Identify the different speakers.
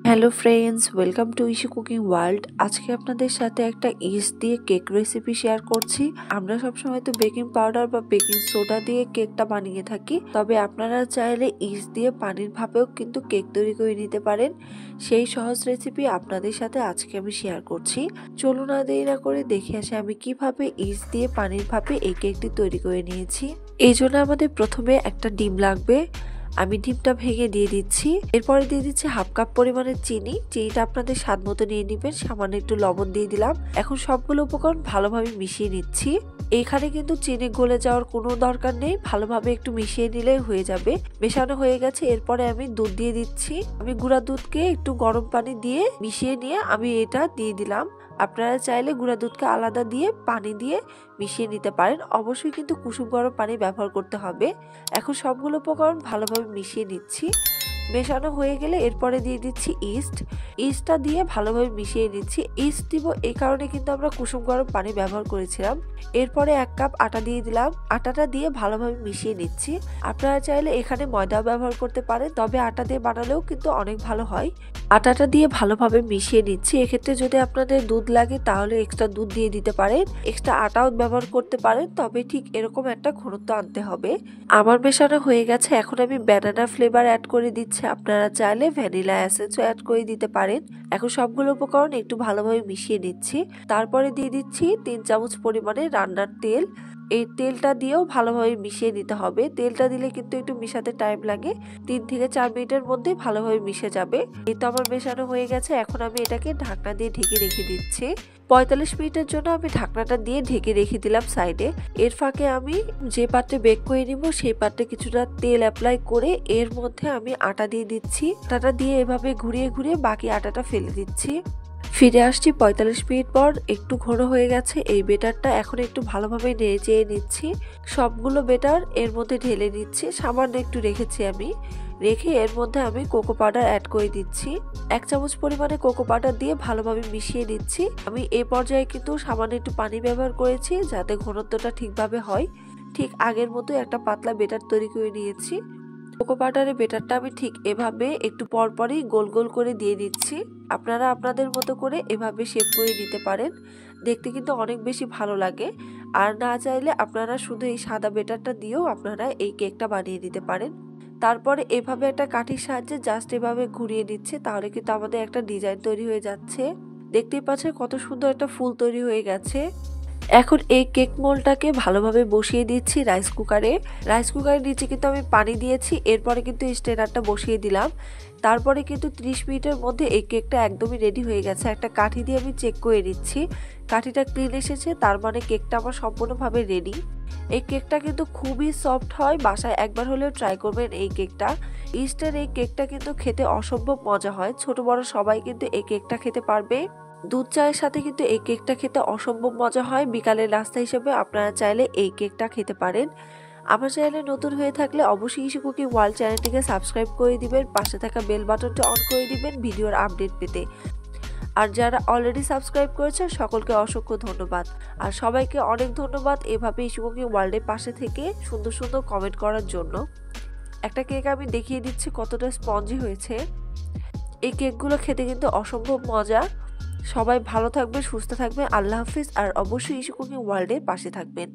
Speaker 1: Hello friends, welcome to issue cooking world. আজকে আপনাদের সাথে একটা ইস্ট দিয়ে কেক রেসিপি শেয়ার করছি। আমরা সবসময় তো বেকিং পাউডার বা বেকিং সোডা দিয়ে কেকটা বানিয়ে থাকি, তবে আপনারা চাইলে ইস্ট দিয়ে পানির ভাপেও কিন্তু কেক তৈরি করে নিতে পারেন। সেই সহজ রেসিপি আপনাদের সাথে আজকে আমি শেয়ার করছি। চলুন আর দেরি না করে দেখে আসি আমি কিভাবে ইস্ট দিয়ে পানির ভাপে এই কেকটি তৈরি করে নিয়েছি। এই জন্য আমাদের প্রথমে একটা ডিম লাগবে। আমি ডিমটা ভেঙে দিয়ে দিচ্ছি। এরপরে দিয়ে দিচ্ছি হাফ কাপ পরিমাণের চিনিটা আপনাদের স্বাদ মতো নিয়ে নেবেন। সামান্য একটু লবণ দিয়ে দিলাম। এখন সবগুলো উপকরণ ভালোভাবে মিশিয়ে নিচ্ছি। এখানে কিন্তু চিনি গলে যাওয়ার কোনো দরকার নেই, ভালোভাবে একটু মিশিয়ে নিলে হয়ে যাবে। মেশানো হয়ে গেছে। এরপরে আমি দুধ দিয়ে দিচ্ছি। আমি গুঁড়া দুধকে একটু গরম পানি দিয়ে মিশিয়ে নিয়ে আমি এটা দিয়ে দিলাম। আপনারা চাইলে গুঁড়া দুধকে আলাদা দিয়ে পানি দিয়ে মিশিয়ে নিতে পারেন। অবশ্যই কিন্তু কুসুম গরম পানি ব্যবহার করতে হবে। এখন সবগুলো উপকরণ ভালোভাবে মিশিয়ে নিচ্ছি। মেশানো হয়ে গেলে এরপরে দিয়ে দিচ্ছি ইস্টটা দিয়ে ভালোভাবে মিশিয়ে নিচ্ছি। ইস্ট দিব এই কারণে কিন্তু আমরা কুসুম গরম পানি ব্যবহার করেছিলাম। এরপরে 1 কাপ আটা দিয়ে দিলাম। আটাটা দিয়ে ভালোভাবে মিশিয়ে নিচ্ছি। আপনারা চাইলে এখানে ময়দাও ব্যবহার করতে পারেন, তবে আটা দিয়ে বানালেও কিন্তু অনেক ভালো হয়। আটাটা দিয়ে ভালোভাবে মিশিয়ে নিচ্ছি। এক্ষেত্রে যদি আপনাদের দুধ লাগে তাহলে এক্সট্রা দুধ দিয়ে দিতে পারেন, এক্সট্রা আটাও ব্যবহার করতে পারেন, তবে ঠিক এরকম একটা ঘনত্ব আনতে হবে। আমার মেশানো হয়ে গেছে। এখন আমি ব্যানানা ফ্লেভার অ্যাড করে দিচ্ছি। আপনারা চাইলে ভ্যানিলা এসেন্সও অ্যাড করে দিতে পারেন। এখন সবগুলো উপকরণ একটু ভালোভাবে মিশিয়ে নিচ্ছি। তারপরে দিয়ে দিচ্ছি 3 চামচ পরিমাণে রান্নার তেল। এই তেলটা দিয়েও ভালোভাবে মিশিয়ে নিতে হবে। তেলটা দিলে কিন্তু একটু মিশাতে টাইম লাগে। 3 থেকে 4 মিনিটের মধ্যে ভালোভাবে মিশে যাবে। এই তো আমার মেশানো হয়ে গেছে। এখন আমি এটাকে ঢাকনা দিয়ে ঢেকে রেখে দিচ্ছি। 45 মিনিটের জন্য আমি ঢাকনাটা দিয়ে ঢেকে রেখে দিলাম সাইডে। এর ফাঁকে আমি যে পাত্রে বেক করে নিব সেই পাত্রে কিছুটা তেল অ্যাপ্লাই করে এর মধ্যে আমি আটা দিয়ে দিচ্ছি। আটাটা দিয়ে এভাবে ঘুরিয়ে ঘুরিয়ে বাকি আটাটা ফেলে দিচ্ছি। ফিরে আসছি 45 মিনিট পর। একটু ঘন হয়ে গেছে এই বেটারটা। এখন একটু ভালোভাবে নেড়ে চেড়ে নিচ্ছি। সবগুলো বেটার এর মধ্যে ঢেলে নিচ্ছি। সামান্য একটু রেখেছি আমি। রেখে এর মধ্যে আমি কোকো পাউডার অ্যাড করে দিচ্ছি। 1 চামচ পরিমাণে কোকো পাউডার দিয়ে ভালোভাবে মিশিয়ে নিচ্ছি। আমি এই পর্যায়ে কিন্তু সামান্য একটু পানি ব্যবহার করেছি যাতে ঘনত্বটা ঠিকভাবে হয়। ঠিক আগের মতো একটা পাতলা বেটার তৈরি করে নিয়েছি। কোকো পাউডারের বেটারটা আমি ঠিক এভাবে একটু পরপরই গোল গোল করে দিয়ে দিচ্ছি। আপনারা আপনাদের মতো করে এভাবে শেপ করে দিতে পারেন, দেখতে কিন্তু অনেক বেশি ভালো লাগে। আর না চাইলে আপনারা শুধু এই সাদা বেটারটা দিয়েও আপনারা এই কেকটা বানিয়ে দিতে পারেন। তারপরে এভাবে একটা কাঠির সাহায্যে জাস্ট এভাবে ঘুরিয়ে দিচ্ছে, তাহলে কিন্তু আমাদের একটা ডিজাইন তৈরি হয়ে যাচ্ছে। দেখতেই পাচ্ছেন কত সুন্দর একটা ফুল তৈরি হয়ে গেছে। এখন এই কেক মোল্ডটাকে ভালোভাবে বসিয়ে দিচ্ছি রাইস কুকারে। রাইস কুকারের নিচে কিন্তু আমি পানি দিয়েছি। এরপরে কিন্তু স্ট্রেনারটা বসিয়ে দিলাম। তারপরে কিন্তু 30 মিনিটের মধ্যে এই কেকটা একদমই রেডি হয়ে গেছে। একটা কাঠি দিয়ে আমি চেক করে নিচ্ছি। কাঠিটা ক্লিন এসেছে, তার মানে কেকটা আমার সম্পূর্ণভাবে রেডি। এই কেকটা কিন্তু খুবই সফট হয়। বাসায় একবার হলেও ট্রাই করবেন এই কেকটা। ইস্টের এই কেকটা কিন্তু খেতে অসম্ভব মজা হয়। ছোট বড় সবাই কিন্তু এই কেকটা খেতে পারবে। দুধ চায়ের সাথে কিন্তু এই কেকটা খেতে অসম্ভব মজা হয়। বিকালের নাস্তা হিসেবে আপনারা চাইলে এই কেকটা খেতে পারেন। আমার চ্যানেলে নতুন হয়ে থাকলে অবশ্যই ইস্যু কুকিং ওয়ার্ল্ড চ্যানেলটিকে সাবস্ক্রাইব করে দিবেন, পাশে থাকা বেল বাটনটি অন করে দিবেন ভিডিওর আপডেট পেতে। আর যারা অলরেডি সাবস্ক্রাইব করেছেন সকলকে অসংখ্য ধন্যবাদ। আর সবাইকে অনেক ধন্যবাদ এভাবে ইস্যু কুকিং ওয়ার্ল্ডের পাশে থেকে সুন্দর সুন্দর কমেন্ট করার জন্য। একটা কেক আমি দেখিয়ে দিচ্ছি কতটা স্পঞ্জি হয়েছে। এই কেকগুলো খেতে কিন্তু অসম্ভব মজা। সবাই ভালো থাকবে, সুস্থ থাকবে। আল্লাহ হাফিজ। আর অবশ্যই ইস্যু কুকিং ওয়ার্ল্ডের পাশে থাকবেন।